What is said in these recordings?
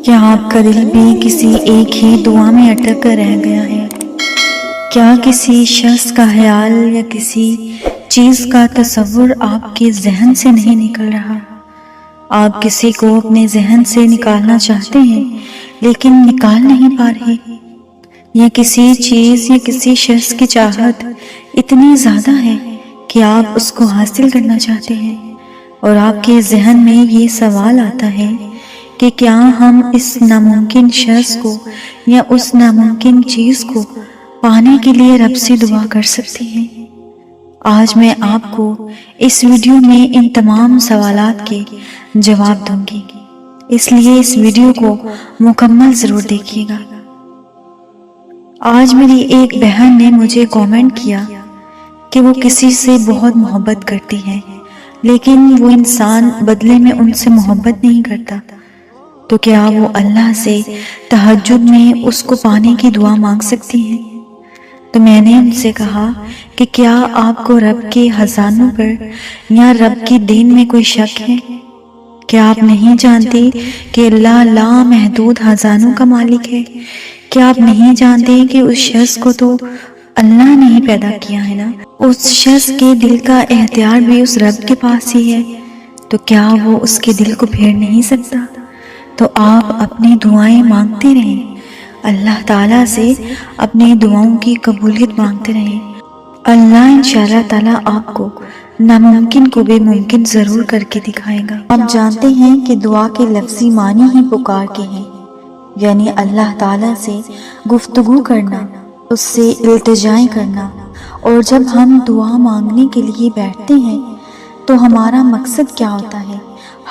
کیا آپ کا دل بھی کسی ایک ہی دعا میں اٹک کر رہ گیا ہے؟ کیا کسی شخص کا خیال یا کسی چیز کا تصور آپ کے ذہن سے نہیں نکل رہا؟ آپ کسی کو اپنے ذہن سے نکالنا چاہتے ہیں لیکن نکال نہیں پا رہے، یا کسی چیز یا کسی شخص کی چاہت اتنی زیادہ ہے کہ آپ اس کو حاصل کرنا چاہتے ہیں، اور آپ کے ذہن میں یہ سوال آتا ہے کہ کیا ہم اس ناممکن شخص کو یا اس ناممکن چیز کو پانے کے لیے رب سے دعا کر سکتے ہیں؟ آج میں آپ کو اس ویڈیو میں ان تمام سوالات کے جواب دوں گی، اس لیے اس ویڈیو کو مکمل ضرور دیکھیے گا۔ آج میری ایک بہن نے مجھے کامنٹ کیا کہ وہ کسی سے بہت محبت کرتی ہے، لیکن وہ انسان بدلے میں ان سے محبت نہیں کرتا، تو کیا وہ اللہ سے تہجد میں اس کو پانے کی دعا مانگ سکتی ہیں؟ تو میں نے ان سے کہا کہ کیا آپ کو رب کے خزانوں پر یا رب کے دین میں کوئی شک ہے؟ کیا آپ نہیں جانتے کہ اللہ لامحدود خزانوں کا مالک ہے؟ کیا آپ نہیں جانتے کہ اس شخص کو تو اللہ نے ہی پیدا کیا ہے نا؟ اس شخص کے دل کا اختیار بھی اس رب کے پاس ہی ہے، تو کیا وہ اس کے دل کو پھیر نہیں سکتا؟ تو آپ اپنی دعائیں مانگتے رہیں، اللہ تعالیٰ سے اپنی دعاؤں کی قبولیت مانگتے رہیں۔ اللہ انشاءاللہ تعالیٰ آپ کو ناممکن کو بھی ممکن ضرور کر کے دکھائے گا۔ آپ جانتے ہیں کہ دعا کے لفظی معنی ہی پکار کے ہیں، یعنی اللہ تعالیٰ سے گفتگو کرنا، اس سے التجائیں کرنا۔ اور جب ہم دعا مانگنے کے لیے بیٹھتے ہیں تو ہمارا مقصد کیا ہوتا ہے،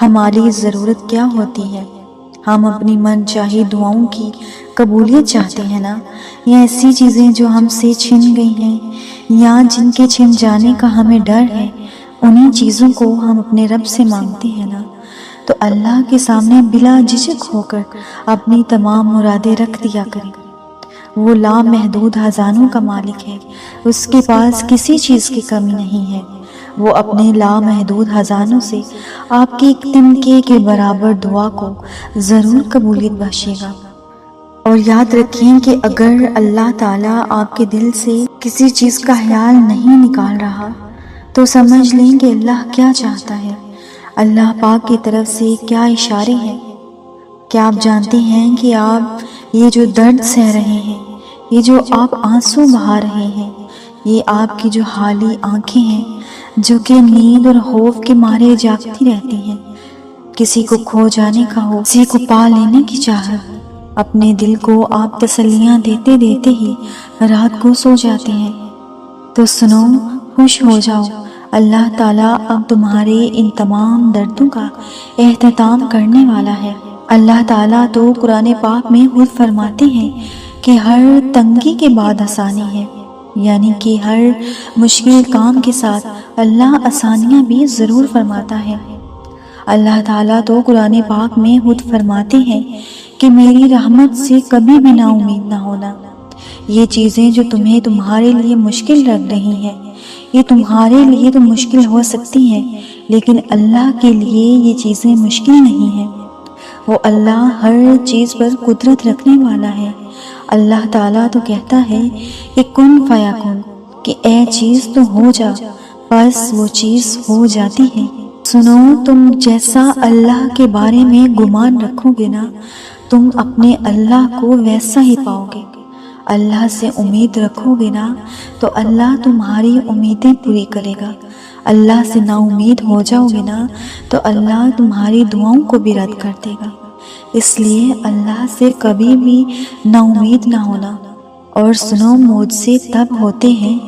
ہماری ضرورت کیا ہوتی ہے؟ ہم اپنی من چاہی دعاؤں کی قبولیت چاہتے ہیں نا، یا ایسی چیزیں جو ہم سے چھن گئی ہیں یا جن کے چھن جانے کا ہمیں ڈر ہے، انہی چیزوں کو ہم اپنے رب سے مانگتے ہیں نا۔ تو اللہ کے سامنے بلا جھجک ہو کر اپنی تمام مرادیں رکھ دیا کریں۔ وہ لامحدود خزانوں کا مالک ہے، اس کے پاس کسی چیز کی کمی نہیں ہے۔ وہ اپنے لامحدود خزانوں سے آپ کی ایک تنکے کے برابر دعا کو ضرور قبولیت بخشے گا۔ اور یاد رکھیں کہ اگر اللہ تعالیٰ آپ کے دل سے کسی چیز کا خیال نہیں نکال رہا تو سمجھ لیں کہ اللہ کیا چاہتا ہے، اللہ پاک کی طرف سے کیا اشارے ہیں۔ کیا آپ جانتے ہیں کہ آپ یہ جو درد سہ رہے ہیں، یہ جو آپ آنسو بہا رہے ہیں، یہ آپ کی جو خالی آنکھیں ہیں جو کہ نیند اور خوف کے مارے جاگتی رہتی ہیں، کسی کو کھو جانے کا ہو، کسی کو پا لینے کی چاہت، اپنے دل کو آپ تسلیاں دیتے دیتے ہی رات کو سو جاتے ہیں۔ تو سنو، خوش ہو جاؤ، اللہ تعالیٰ اب تمہارے ان تمام دردوں کا اختتام کرنے والا ہے۔ اللہ تعالیٰ تو قرآن پاک میں خود فرماتے ہیں کہ ہر تنگی کے بعد آسانی ہے، یعنی کہ ہر مشکل کام کے ساتھ اللہ آسانیاں بھی ضرور فرماتا ہے۔ اللہ تعالیٰ تو قرآن پاک میں خود فرماتے ہیں کہ میری رحمت سے کبھی بھی نا امید نہ ہونا۔ یہ چیزیں جو تمہیں تمہارے لیے مشکل لگ رہی ہیں، یہ تمہارے لیے تو مشکل ہو سکتی ہیں، لیکن اللہ کے لیے یہ چیزیں مشکل نہیں ہیں۔ وہ اللہ ہر چیز پر قدرت رکھنے والا ہے۔ اللہ تعالیٰ تو کہتا ہے کہ کن فیکن، کہ اے چیز تو ہو جا، بس وہ چیز ہو جاتی ہے۔ سنو، تم جیسا اللہ کے بارے میں گمان رکھو گے نا، تم اپنے اللہ کو ویسا ہی پاؤ گے۔ اللہ سے امید رکھو گے نا تو اللہ تمہاری امیدیں پوری کرے گا۔ اللہ سے نا امید ہو جاؤ گے نا تو اللہ تمہاری دعاؤں کو بھی رد کر دے گا۔ اس لیے اللہ سے کبھی بھی نا امید نہ ہونا۔ اور سنو، معجزے تب ہوتے ہیں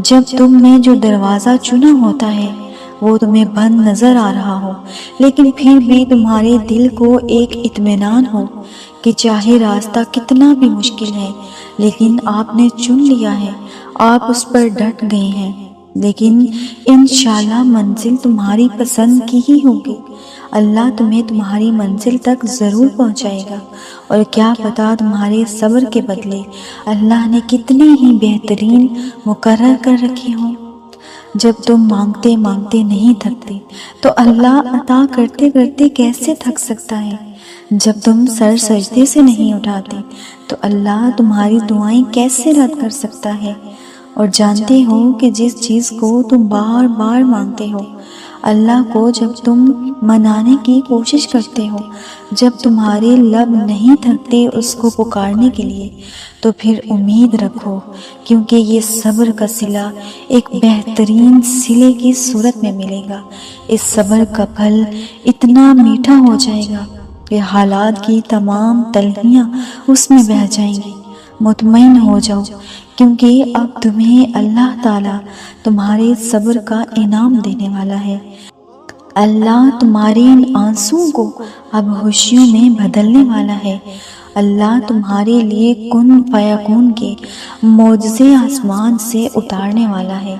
جب تم نے جو دروازہ چنا ہوتا ہے وہ تمہیں بند نظر آ رہا ہو، لیکن پھر بھی تمہارے دل کو ایک اطمینان ہو کہ چاہے راستہ کتنا بھی مشکل ہے لیکن آپ نے چن لیا ہے، آپ اس پر ڈٹ گئے ہیں، لیکن انشاءاللہ منزل تمہاری پسند کی ہی ہوگی۔ اللہ تمہیں تمہاری منزل تک ضرور پہنچائے گا، اور کیا پتا تمہارے صبر کے بدلے اللہ نے کتنے ہی بہترین مقرر کر رکھے ہوں۔ جب تم مانگتے مانگتے نہیں تھکتے تو اللہ عطا کرتے کرتے کیسے تھک سکتا ہے؟ جب تم سر سجدے سے نہیں اٹھاتے تو اللہ تمہاری دعائیں کیسے رد کر سکتا ہے؟ اور جانتے ہو کہ جس چیز کو تم بار بار مانگتے ہو اللہ کو جب تم منانے کی کوشش کرتے ہو، جب تمہارے لب نہیں تھکتے اس کو پکارنے کے لیے، تو پھر امید رکھو، کیونکہ یہ صبر کا صلہ ایک بہترین صلے کی صورت میں ملے گا۔ اس صبر کا پھل اتنا میٹھا ہو جائے گا کہ حالات کی تمام تلخیاں اس میں بہہ جائیں گی۔ مطمئن ہو جاؤ، کیونکہ اب تمہیں اللہ تعالیٰ تمہارے صبر کا انعام دینے والا ہے۔ اللہ تمہارے ان آنسوؤں کو اب خوشیوں میں بدلنے والا ہے۔ اللہ تمہارے لیے کن فیکون کے معجزے آسمان سے اتارنے والا ہے۔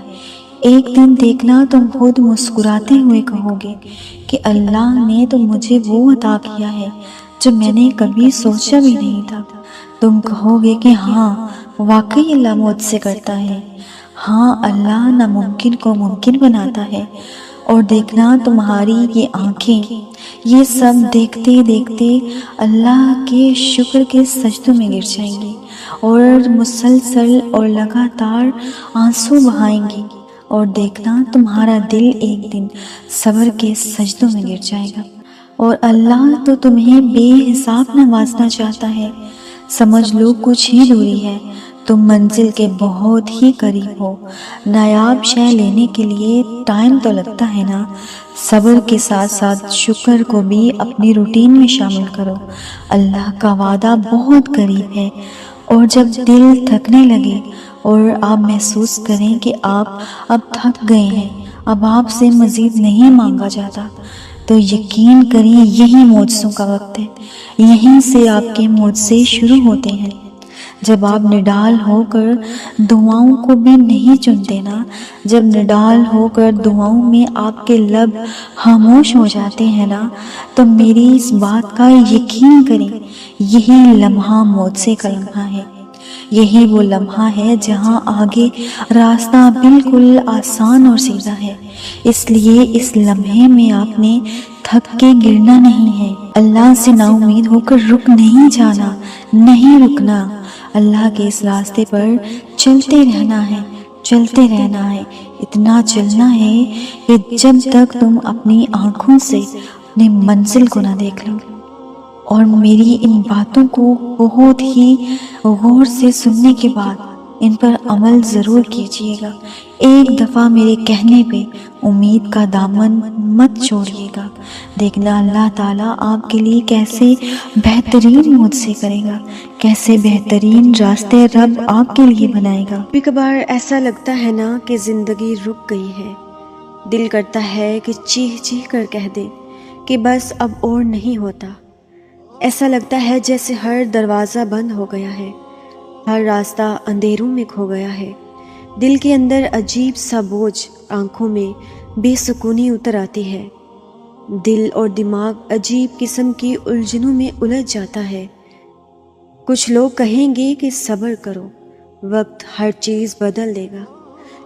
ایک دن دیکھنا تم خود مسکراتے ہوئے کہو گے کہ اللہ نے تو مجھے وہ عطا کیا ہے جو میں نے کبھی سوچا بھی نہیں تھا۔ تم کہو گے کہ ہاں واقعی اللہ مجھ سے کرتا ہے، ہاں اللہ ناممکن کو ممکن بناتا ہے۔ اور دیکھنا تمہاری یہ آنکھیں یہ سب دیکھتے دیکھتے اللہ کے شکر کے سجدوں میں گر جائیں گی اور مسلسل اور لگاتار آنسو بہائیں گی۔ اور دیکھنا تمہارا دل ایک دن صبر کے سجدوں میں گر جائے گا۔ اور اللہ تو تمہیں بے حساب نوازنا چاہتا ہے۔ سمجھ لو کچھ ہی دوری ہے، تم منزل کے بہت ہی قریب ہو۔ نایاب شے لینے کے لیے ٹائم تو لگتا ہے نا۔ صبر کے ساتھ ساتھ شکر کو بھی اپنی روٹین میں شامل کرو۔ اللہ کا وعدہ بہت قریب ہے، اور جب دل تھکنے لگے اور آپ محسوس کریں کہ آپ اب تھک گئے ہیں، اب آپ سے مزید نہیں مانگا جاتا، تو یقین کریں یہی معجزوں کا وقت ہے۔ یہیں سے آپ کے معجزے شروع ہوتے ہیں۔ جب آپ نڈال ہو کر دعاؤں کو بھی نہیں چنتے نا، جب نڈال ہو کر دعاؤں میں آپ کے لب خاموش ہو جاتے ہیں نا، تو میری اس بات کا یقین کریں یہی لمحہ معجزے کا لمحہ ہے۔ یہی وہ لمحہ ہے جہاں آگے راستہ بالکل آسان اور سیدھا ہے۔ اس لیے اس لمحے میں آپ نے تھک کے گرنا نہیں ہے، اللہ سے نا امید ہو کر رک نہیں جانا، نہیں رکنا۔ اللہ کے اس راستے پر چلتے رہنا ہے، چلتے رہنا ہے، اتنا چلنا ہے کہ جب تک تم اپنی آنکھوں سے اپنی منزل کو نہ دیکھ لو۔ اور میری ان باتوں کو بہت ہی غور سے سننے کے بعد ان پر عمل ضرور کیجیے گا۔ ایک دفعہ میرے کہنے پہ امید کا دامن مت چھوڑیے گا۔ دیکھنا اللہ تعالیٰ آپ کے لیے کیسے بہترین معجزے کرے گا، کیسے بہترین راستے رب آپ کے لیے بنائے گا۔ کبھی کبھار ایسا لگتا ہے نا کہ زندگی رک گئی ہے، دل کرتا ہے کہ چیخ چیخ کر کہہ دے کہ بس اب اور نہیں ہوتا۔ ایسا لگتا ہے جیسے ہر دروازہ بند ہو گیا ہے، ہر راستہ اندھیروں میں کھو گیا ہے۔ دل کے اندر عجیب سا بوجھ، آنکھوں میں بے سکونی اتر آتی ہے، دل اور دماغ عجیب قسم کی الجھنوں میں الجھ جاتا ہے۔ کچھ لوگ کہیں گے کہ صبر کرو، وقت ہر چیز بدل دے گا،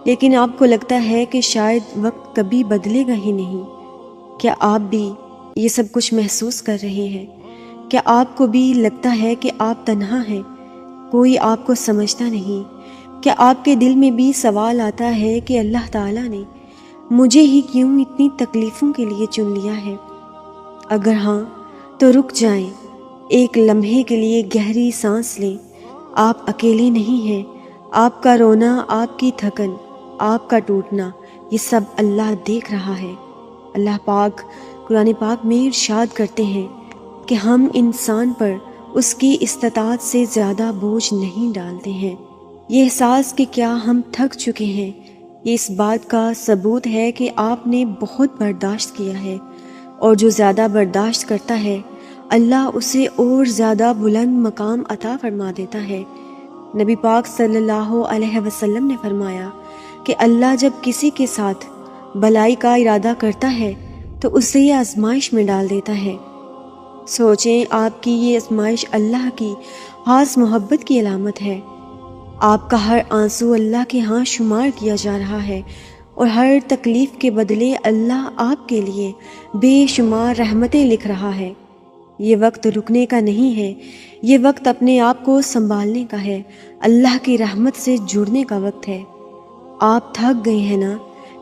لیکن آپ کو لگتا ہے کہ شاید وقت کبھی بدلے گا ہی نہیں۔ کیا آپ بھی یہ سب کچھ محسوس کر رہے ہیں؟ کیا آپ کو بھی لگتا ہے کہ آپ تنہا ہیں، کوئی آپ کو سمجھتا نہیں؟ کیا آپ کے دل میں بھی سوال آتا ہے کہ اللہ تعالیٰ نے مجھے ہی کیوں اتنی تکلیفوں کے لیے چن لیا ہے؟ اگر ہاں تو رک جائیں، ایک لمحے کے لیے گہری سانس لیں۔ آپ اکیلے نہیں ہیں، آپ کا رونا، آپ کی تھکن، آپ کا ٹوٹنا، یہ سب اللہ دیکھ رہا ہے۔ اللہ پاک قرآن پاک میں ارشاد کرتے ہیں کہ ہم انسان پر اس کی استطاعت سے زیادہ بوجھ نہیں ڈالتے ہیں۔ یہ احساس کہ کیا ہم تھک چکے ہیں، یہ اس بات کا ثبوت ہے کہ آپ نے بہت برداشت کیا ہے، اور جو زیادہ برداشت کرتا ہے اللہ اسے اور زیادہ بلند مقام عطا فرما دیتا ہے۔ نبی پاک صلی اللہ علیہ وسلم نے فرمایا کہ اللہ جب کسی کے ساتھ بلائی کا ارادہ کرتا ہے تو اسے یہ آزمائش میں ڈال دیتا ہے۔ سوچیں، آپ کی یہ آزمائش اللہ کی خاص محبت کی علامت ہے۔ آپ کا ہر آنسو اللہ کے ہاں شمار کیا جا رہا ہے، اور ہر تکلیف کے بدلے اللہ آپ کے لیے بے شمار رحمتیں لکھ رہا ہے۔ یہ وقت رکنے کا نہیں ہے، یہ وقت اپنے آپ کو سنبھالنے کا ہے، اللہ کی رحمت سے جڑنے کا وقت ہے۔ آپ تھک گئے ہیں نا،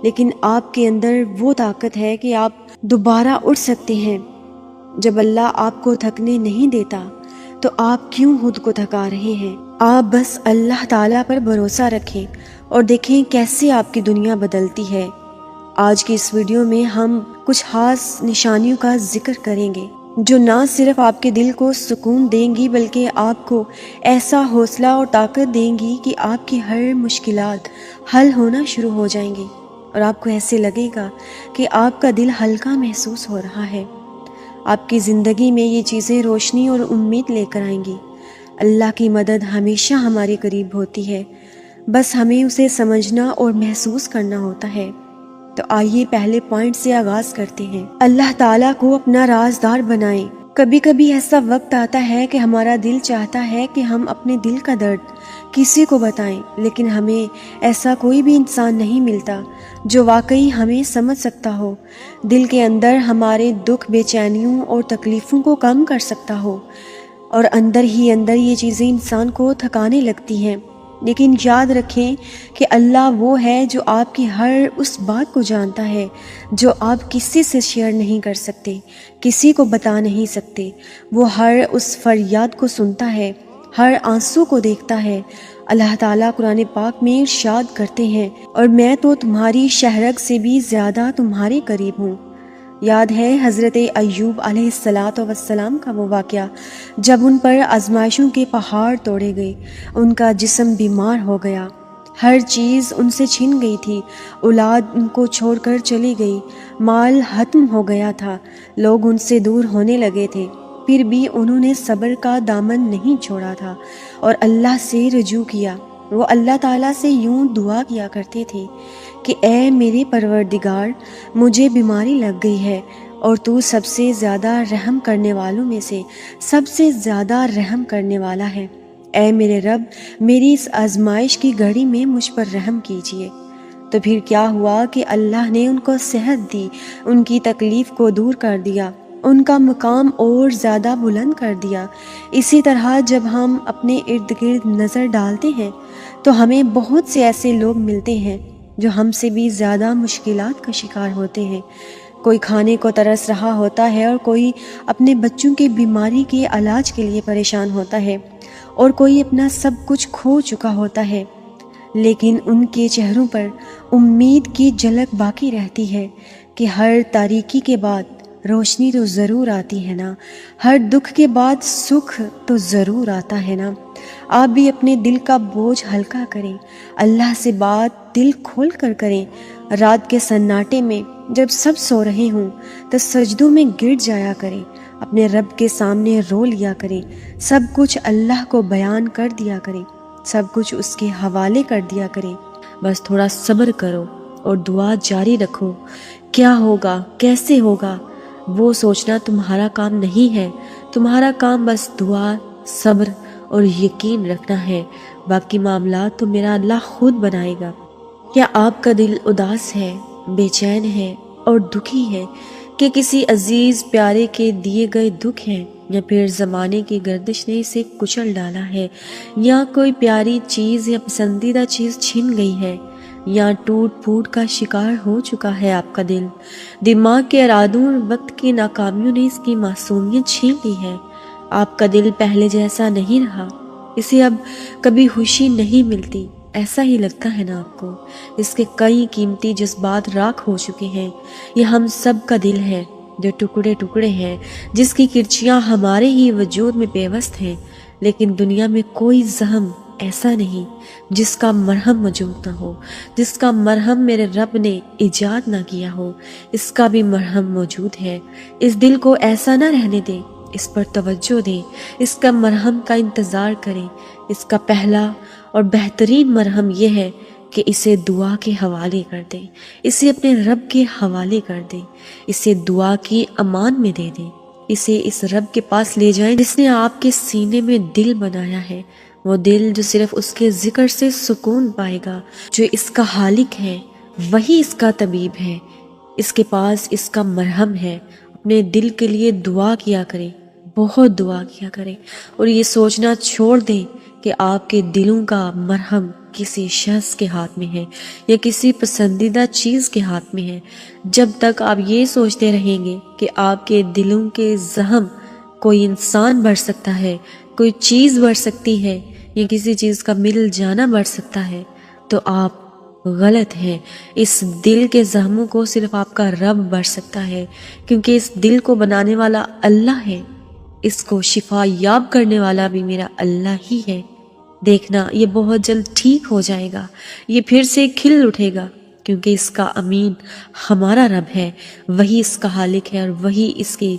لیکن آپ کے اندر وہ طاقت ہے کہ آپ دوبارہ اٹھ سکتے ہیں۔ جب اللہ آپ کو تھکنے نہیں دیتا تو آپ کیوں خود کو تھکا رہے ہیں؟ آپ بس اللہ تعالیٰ پر بھروسہ رکھیں اور دیکھیں کیسے آپ کی دنیا بدلتی ہے۔ آج کی اس ویڈیو میں ہم کچھ خاص نشانیوں کا ذکر کریں گے جو نہ صرف آپ کے دل کو سکون دیں گی بلکہ آپ کو ایسا حوصلہ اور طاقت دیں گی کہ آپ کی ہر مشکلات حل ہونا شروع ہو جائیں گی اور آپ کو ایسے لگے گا کہ آپ کا دل ہلکا محسوس ہو رہا ہے۔ آپ کی زندگی میں یہ چیزیں روشنی اور امید لے کر آئیں گی۔ اللہ کی مدد ہمیشہ ہمارے قریب ہوتی ہے، بس ہمیں اسے سمجھنا اور محسوس کرنا ہوتا ہے۔ تو آئیے پہلے پوائنٹ سے آغاز کرتے ہیں۔ اللہ تعالیٰ کو اپنا رازدار بنائیں۔ کبھی کبھی ایسا وقت آتا ہے کہ ہمارا دل چاہتا ہے کہ ہم اپنے دل کا درد کسی کو بتائیں، لیکن ہمیں ایسا کوئی بھی انسان نہیں ملتا جو واقعی ہمیں سمجھ سکتا ہو، دل کے اندر ہمارے دکھ، بے چینیوں اور تکلیفوں کو کم کر سکتا ہو، اور اندر ہی اندر یہ چیزیں انسان کو تھکانے لگتی ہیں۔ لیکن یاد رکھیں کہ اللہ وہ ہے جو آپ کی ہر اس بات کو جانتا ہے جو آپ کسی سے شیئر نہیں کر سکتے، کسی کو بتا نہیں سکتے۔ وہ ہر اس فریاد کو سنتا ہے، ہر آنسو کو دیکھتا ہے۔ اللہ تعالیٰ قرآن پاک میں ارشاد کرتے ہیں، اور میں تو تمہاری شہرگ سے بھی زیادہ تمہارے قریب ہوں۔ یاد ہے حضرت ایوب علیہ السلام کا وہ واقعہ جب ان پر آزمائشوں کے پہاڑ توڑے گئے، ان کا جسم بیمار ہو گیا، ہر چیز ان سے چھن گئی تھی، اولاد ان کو چھوڑ کر چلی گئی، مال ختم ہو گیا تھا، لوگ ان سے دور ہونے لگے تھے، پھر بھی انہوں نے صبر کا دامن نہیں چھوڑا تھا اور اللہ سے رجوع کیا۔ وہ اللہ تعالیٰ سے یوں دعا کیا کرتے تھے کہ اے میرے پروردگار، مجھے بیماری لگ گئی ہے اور تو سب سے زیادہ رحم کرنے والوں میں سے سب سے زیادہ رحم کرنے والا ہے۔ اے میرے رب، میری اس آزمائش کی گھڑی میں مجھ پر رحم کیجیے۔ تو پھر کیا ہوا کہ اللہ نے ان کو صحت دی، ان کی تکلیف کو دور کر دیا، ان کا مقام اور زیادہ بلند کر دیا۔ اسی طرح جب ہم اپنے ارد گرد نظر ڈالتے ہیں تو ہمیں بہت سے ایسے لوگ ملتے ہیں جو ہم سے بھی زیادہ مشکلات کا شکار ہوتے ہیں۔ کوئی کھانے کو ترس رہا ہوتا ہے، اور کوئی اپنے بچوں کی بیماری کے علاج کے لیے پریشان ہوتا ہے، اور کوئی اپنا سب کچھ کھو چکا ہوتا ہے، لیکن ان کے چہروں پر امید کی جھلک باقی رہتی ہے کہ ہر تاریکی کے بعد روشنی تو ضرور آتی ہے نا، ہر دکھ کے بعد سکھ تو ضرور آتا ہے نا۔ آپ بھی اپنے دل کا بوجھ ہلکا کریں، اللہ سے بات دل کھول کر کریں۔ رات کے سناٹے میں جب سب سو رہے ہوں تو سجدوں میں گر جایا کریں، اپنے رب کے سامنے رو لیا کریں، سب کچھ اللہ کو بیان کر دیا کریں، سب کچھ اس کے حوالے کر دیا کریں۔ بس تھوڑا صبر کرو اور دعا جاری رکھو۔ کیا ہوگا، کیسے ہوگا، وہ سوچنا تمہارا کام نہیں ہے۔ تمہارا کام بس دعا، صبر اور یقین رکھنا ہے، باقی معاملات تو میرا اللہ خود بنائے گا۔ کیا آپ کا دل اداس ہے، بے چین ہے اور دکھی ہے کہ کسی عزیز پیارے کے دیے گئے دکھ ہیں، یا پھر زمانے کی گردش نے اسے کچل ڈالا ہے، یا کوئی پیاری چیز یا پسندیدہ چیز چھن گئی ہے، یا ٹوٹ پھوٹ کا شکار ہو چکا ہے آپ کا دل؟ دماغ کے ارادوں اور وقت کی ناکامیوں نے اس کی معصومیت چھین لی ہے۔ آپ کا دل پہلے جیسا نہیں رہا، اسے اب کبھی خوشی نہیں ملتی، ایسا ہی لگتا ہے نا آپ کو؟ اس کے کئی قیمتی جذبات راکھ ہو چکے ہیں۔ یہ ہم سب کا دل ہے جو ٹکڑے ٹکڑے ہیں، جس کی کرچیاں ہمارے ہی وجود میں پیوست ہیں، لیکن دنیا میں کوئی زخم ایسا نہیں جس کا مرہم موجود نہ ہو، جس کا مرہم میرے رب نے ایجاد نہ کیا ہو۔ اس کا بھی مرہم موجود ہے۔ اس دل کو ایسا نہ رہنے دیں، اس پر توجہ دیں، اس کا مرہم کا انتظار کریں۔ اس کا پہلا اور بہترین مرہم یہ ہے کہ اسے دعا کے حوالے کر دیں، اسے اپنے رب کے حوالے کر دیں، اسے دعا کی امان میں دے دیں، اسے اس رب کے پاس لے جائیں جس نے آپ کے سینے میں دل بنایا ہے، وہ دل جو صرف اس کے ذکر سے سکون پائے گا، جو اس کا خالق ہے، وہی اس کا طبیب ہے، اس کے پاس اس کا مرہم ہے۔ اپنے دل کے لیے دعا کیا کریں، بہت دعا کیا کریں، اور یہ سوچنا چھوڑ دیں کہ آپ کے دلوں کا مرہم کسی شخص کے ہاتھ میں ہے یا کسی پسندیدہ چیز کے ہاتھ میں ہے۔ جب تک آپ یہ سوچتے رہیں گے کہ آپ کے دلوں کے زخم کوئی انسان بڑھ سکتا ہے، کوئی چیز بڑھ سکتی ہے یا کسی چیز کا مل جانا بڑھ سکتا ہے، تو آپ غلط ہیں۔ اس دل کے زخموں کو صرف آپ کا رب بڑھ سکتا ہے، کیونکہ اس دل کو بنانے والا اللہ ہے، اس کو شفا یاب کرنے والا بھی میرا اللہ ہی ہے۔ دیکھنا یہ بہت جلد ٹھیک ہو جائے گا، یہ پھر سے کھل اٹھے گا، کیونکہ اس کا امین ہمارا رب ہے، وہی اس کا خالق ہے اور وہی اس کی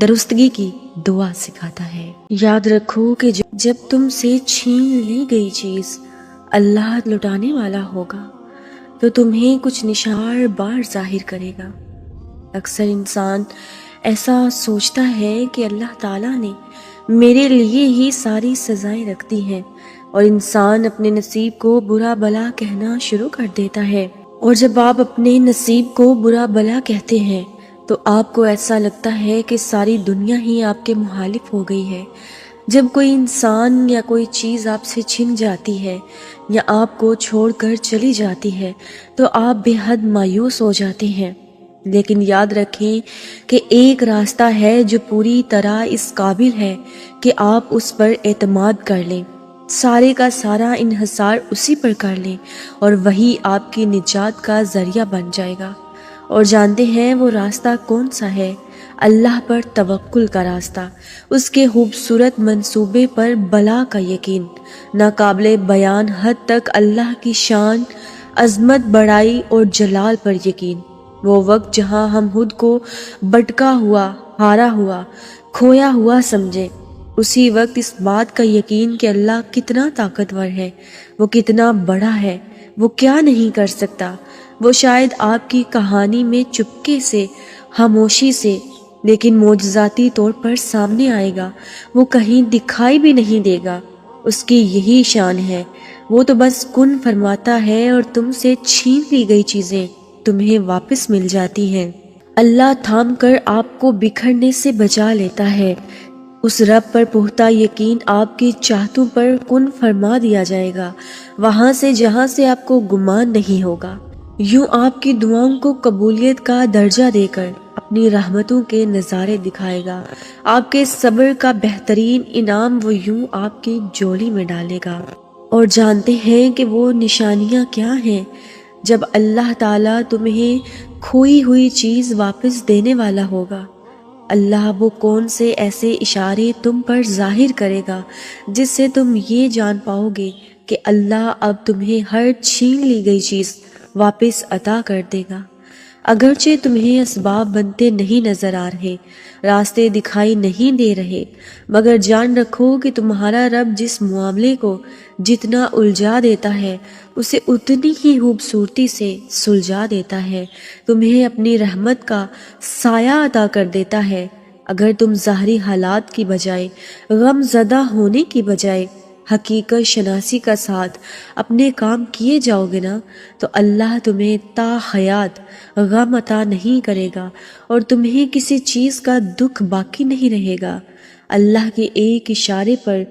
درستگی کی دعا سکھاتا ہے۔ یاد رکھو کہ جب تم سے چھین لی گئی چیز اللہ لٹانے والا ہوگا تو تمہیں کچھ نشان بار ظاہر کرے گا۔ اکثر انسان ایسا سوچتا ہے کہ اللہ تعالیٰ نے میرے لیے ہی ساری سزائیں رکھ دی ہیں، اور انسان اپنے نصیب کو برا بلا کہنا شروع کر دیتا ہے۔ اور جب آپ اپنے نصیب کو برا بلا کہتے ہیں تو آپ کو ایسا لگتا ہے کہ ساری دنیا ہی آپ کے مخالف ہو گئی ہے۔ جب کوئی انسان یا کوئی چیز آپ سے چھن جاتی ہے یا آپ کو چھوڑ کر چلی جاتی ہے تو آپ بے حد مایوس ہو جاتے ہیں، لیکن یاد رکھیں کہ ایک راستہ ہے جو پوری طرح اس قابل ہے کہ آپ اس پر اعتماد کر لیں، سارے کا سارا انحصار اسی پر کر لیں، اور وہی آپ کی نجات کا ذریعہ بن جائے گا۔ اور جانتے ہیں وہ راستہ کون سا ہے؟ اللہ پر توکل کا راستہ، اس کے خوبصورت منصوبے پر بلا کا یقین، ناقابل بیان حد تک اللہ کی شان، عظمت، بڑائی اور جلال پر یقین۔ وہ وقت جہاں ہم خود کو بٹکا ہوا، ہارا ہوا، کھویا ہوا سمجھے، اسی وقت اس بات کا یقین کہ اللہ کتنا طاقتور ہے، وہ کتنا بڑا ہے، وہ کیا نہیں کر سکتا۔ وہ شاید آپ کی کہانی میں چپکے سے، خاموشی سے، لیکن معجزاتی طور پر سامنے آئے گا، وہ کہیں دکھائی بھی نہیں دے گا۔ اس کی یہی شان ہے، وہ تو بس کن فرماتا ہے اور تم سے چھین لی گئی چیزیں تمہیں واپس مل جاتی ہیں۔ اللہ تھام کر آپ کو بکھرنے سے بچا لیتا ہے۔ اس رب پر پختہ یقین آپ کی چاہتوں پر کن فرما دیا جائے گا، وہاں سے جہاں سے آپ کو گمان نہیں ہوگا۔ یوں آپ کی دعاؤں کو قبولیت کا درجہ دے کر اپنی رحمتوں کے نظارے دکھائے گا۔ آپ کے صبر کا بہترین انعام وہ یوں آپ کی جولی میں ڈالے گا۔ اور جانتے ہیں کہ وہ نشانیاں کیا ہیں؟ جب اللہ تعالیٰ تمہیں کھوئی ہوئی چیز واپس دینے والا ہوگا، اللہ وہ کون سے ایسے اشارے تم پر ظاہر کرے گا جس سے تم یہ جان پاؤ گے کہ اللہ اب تمہیں ہر چھین لی گئی چیز واپس عطا کر دے گا۔ اگرچہ تمہیں اسباب بنتے نہیں نظر آ رہے، راستے دکھائی نہیں دے رہے، مگر جان رکھو کہ تمہارا رب جس معاملے کو جتنا الجھا دیتا ہے اسے اتنی ہی خوبصورتی سے سلجھا دیتا ہے، تمہیں اپنی رحمت کا سایہ عطا کر دیتا ہے۔ اگر تم ظاہری حالات کی بجائے، غم زدہ ہونے کی بجائے حقیقت شناسی کا ساتھ اپنے کام کیے جاؤ گے نا، تو اللہ تمہیں تا حیات غم عطا نہیں کرے گا اور تمہیں کسی چیز کا دکھ باقی نہیں رہے گا۔ اللہ کے ایک اشارے پر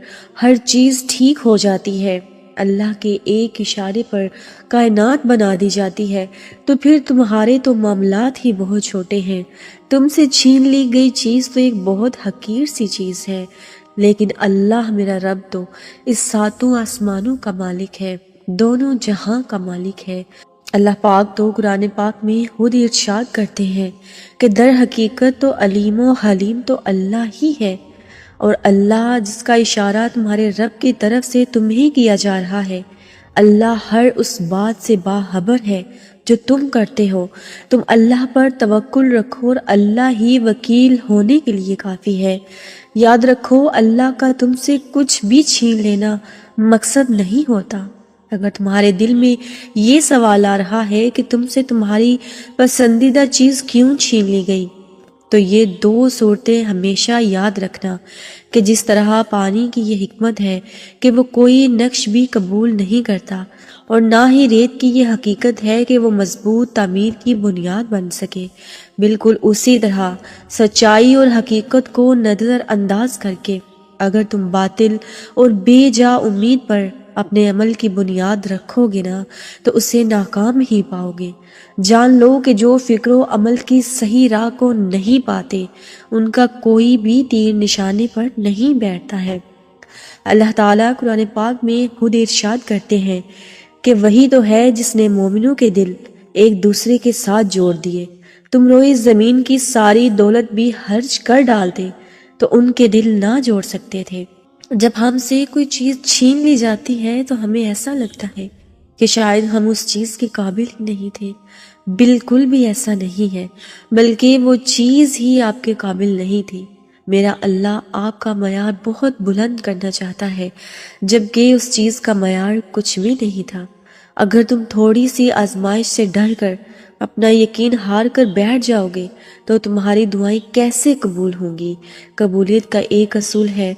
ہر چیز ٹھیک ہو جاتی ہے، اللہ کے ایک اشارے پر کائنات بنا دی جاتی ہے، تو پھر تمہارے تو معاملات ہی بہت چھوٹے ہیں۔ تم سے چھین لی گئی چیز تو ایک بہت حقیر سی چیز ہے، لیکن اللہ میرا رب تو اس ساتوں آسمانوں کا مالک ہے، دونوں جہاں کا مالک ہے۔ اللہ پاک تو قرآن پاک میں خود ارشاد کرتے ہیں کہ در حقیقت تو علیم و حلیم تو اللہ ہی ہے، اور اللہ جس کا اشارہ تمہارے رب کی طرف سے تمہیں کیا جا رہا ہے، اللہ ہر اس بات سے باخبر ہے جو تم کرتے ہو۔ تم اللہ پر توکل رکھو اور اللہ ہی وکیل ہونے کے لیے کافی ہے۔ یاد رکھو اللہ کا تم سے کچھ بھی چھین لینا مقصد نہیں ہوتا۔ اگر تمہارے دل میں یہ سوال آ رہا ہے کہ تم سے تمہاری پسندیدہ چیز کیوں چھین لی گئی، تو یہ دو صورتیں ہمیشہ یاد رکھنا کہ جس طرح پانی کی یہ حکمت ہے کہ وہ کوئی نقش بھی قبول نہیں کرتا، اور نہ ہی ریت کی یہ حقیقت ہے کہ وہ مضبوط تعمیر کی بنیاد بن سکے، بالکل اسی طرح سچائی اور حقیقت کو نظر انداز کر کے اگر تم باطل اور بے جا امید پر اپنے عمل کی بنیاد رکھو گے نا تو اسے ناکام ہی پاؤ گے۔ جان لو کہ جو فکر و عمل کی صحیح راہ کو نہیں پاتے ان کا کوئی بھی تیر نشانے پر نہیں بیٹھتا ہے۔ اللہ تعالیٰ قرآن پاک میں خود ارشاد کرتے ہیں کہ وہی تو ہے جس نے مومنوں کے دل ایک دوسرے کے ساتھ جوڑ دیے۔ تم روئے زمین کی ساری دولت بھی خرچ کر ڈالتے تو ان کے دل نہ جوڑ سکتے تھے۔ جب ہم سے کوئی چیز چھین لی جاتی ہے تو ہمیں ایسا لگتا ہے کہ شاید ہم اس چیز کے قابل ہی نہیں تھے۔ بالکل بھی ایسا نہیں ہے، بلکہ وہ چیز ہی آپ کے قابل نہیں تھی۔ میرا اللہ آپ کا معیار بہت بلند کرنا چاہتا ہے، جبکہ اس چیز کا معیار کچھ بھی نہیں تھا۔ اگر تم تھوڑی سی آزمائش سے ڈر کر اپنا یقین ہار کر بیٹھ جاؤ گے تو تمہاری دعائیں کیسے قبول ہوں گی؟ قبولیت کا ایک اصول ہے،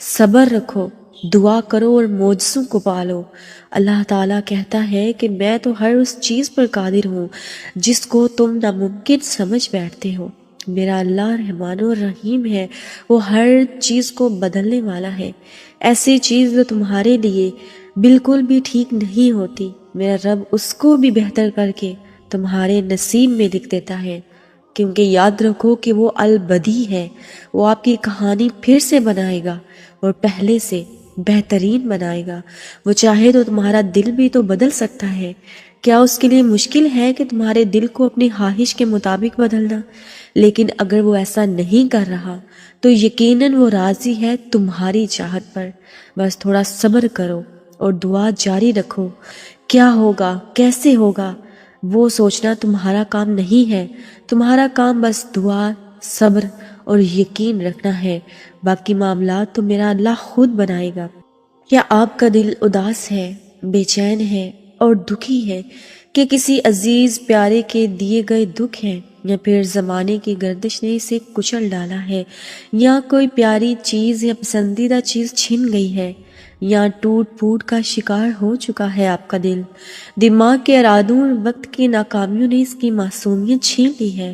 صبر رکھو، دعا کرو اور معجزوں کو پالو۔ اللہ تعالیٰ کہتا ہے کہ میں تو ہر اس چیز پر قادر ہوں جس کو تم ناممکن سمجھ بیٹھتے ہو۔ میرا اللہ رحمان و رحیم ہے، وہ ہر چیز کو بدلنے والا ہے۔ ایسی چیز جو تمہارے لیے بالکل بھی ٹھیک نہیں ہوتی، میرا رب اس کو بھی بہتر کر کے تمہارے نصیب میں لکھ دیتا ہے، کیونکہ یاد رکھو کہ وہ البدی ہے، وہ آپ کی کہانی پھر سے بنائے گا اور پہلے سے بہترین بنائے گا۔ وہ چاہے تو تمہارا دل بھی تو بدل سکتا ہے۔ کیا اس کے لیے مشکل ہے کہ تمہارے دل کو اپنی خواہش کے مطابق بدلنا؟ لیکن اگر وہ ایسا نہیں کر رہا تو یقیناً وہ راضی ہے تمہاری چاہت پر۔ بس تھوڑا صبر کرو اور دعا جاری رکھو۔ کیا ہوگا، کیسے ہوگا، وہ سوچنا تمہارا کام نہیں ہے۔ تمہارا کام بس دعا، صبر اور یقین رکھنا ہے، باقی معاملات تو میرا اللہ خود بنائے گا۔ کیا آپ کا دل اداس ہے، بے چین ہے اور دکھی ہے کہ کسی عزیز پیارے کے دیے گئے دکھ ہیں، یا پھر زمانے کی گردش نے اسے کچل ڈالا ہے، یا کوئی پیاری چیز یا پسندیدہ چیز چھن گئی ہے، یا ٹوٹ پھوٹ کا شکار ہو چکا ہے آپ کا دل؟ دماغ کے ارادوں اور وقت کی ناکامیوں نے اس کی معصومیت چھین لی ہے۔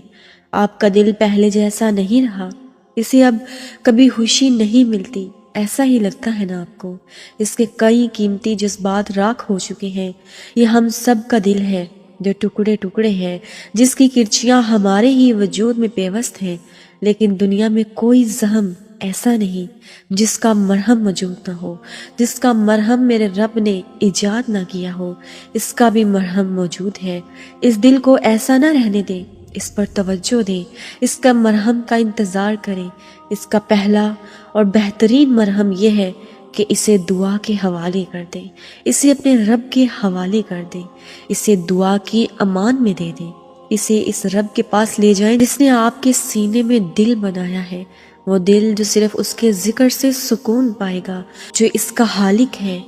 آپ کا دل پہلے جیسا نہیں رہا، اسے اب کبھی خوشی نہیں ملتی، ایسا ہی لگتا ہے نا آپ کو؟ اس کے کئی قیمتی جذبات راکھ ہو چکے ہیں۔ یہ ہم سب کا دل ہے جو ٹکڑے ٹکڑے ہیں، جس کی کرچیاں ہمارے ہی وجود میں پیوست ہیں، لیکن دنیا میں کوئی زخم ایسا نہیں جس کا مرہم موجود نہ ہو، جس کا مرہم میرے رب نے ایجاد نہ کیا ہو۔ اس کا بھی مرہم موجود ہے۔ اس دل کو ایسا نہ رہنے دیں، اس پر توجہ دیں، اس کا مرہم کا انتظار کریں۔ اس کا پہلا اور بہترین مرہم یہ ہے کہ اسے دعا کے حوالے کر دیں، اسے اپنے رب کے حوالے کر دیں، اسے دعا کی امان میں دے دیں، اسے اس رب کے پاس لے جائیں جس نے آپ کے سینے میں دل بنایا ہے، وہ دل جو صرف اس کے ذکر سے سکون پائے گا، جو اس کا خالق ہے،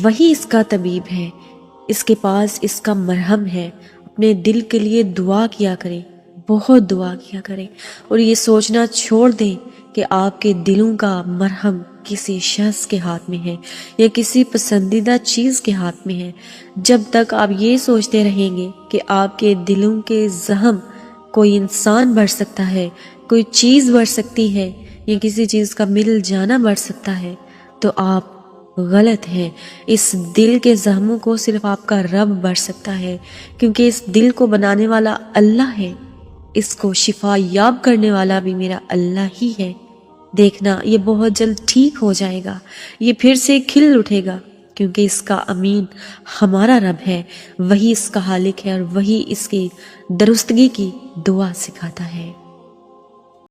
وہی اس کا طبیب ہے، اس کے پاس اس کا مرہم ہے۔ اپنے دل کے لیے دعا کیا کریں، بہت دعا کیا کریں، اور یہ سوچنا چھوڑ دیں کہ آپ کے دلوں کا مرہم کسی شخص کے ہاتھ میں ہے یا کسی پسندیدہ چیز کے ہاتھ میں ہے۔ جب تک آپ یہ سوچتے رہیں گے کہ آپ کے دلوں کے زخم کوئی انسان بڑھ سکتا ہے، کوئی چیز بڑھ سکتی ہے، یا کسی چیز کا مل جانا بڑھ سکتا ہے، تو آپ غلط ہیں۔ اس دل کے زخموں کو صرف آپ کا رب بڑھ سکتا ہے، کیونکہ اس دل کو بنانے والا اللہ ہے، اس کو شفا یاب کرنے والا بھی میرا اللہ ہی ہے۔ دیکھنا یہ بہت جلد ٹھیک ہو جائے گا، یہ پھر سے کھل اٹھے گا، کیونکہ اس کا امین ہمارا رب ہے، وہی اس کا خالق ہے اور وہی اس کی درستگی کی دعا سکھاتا ہے۔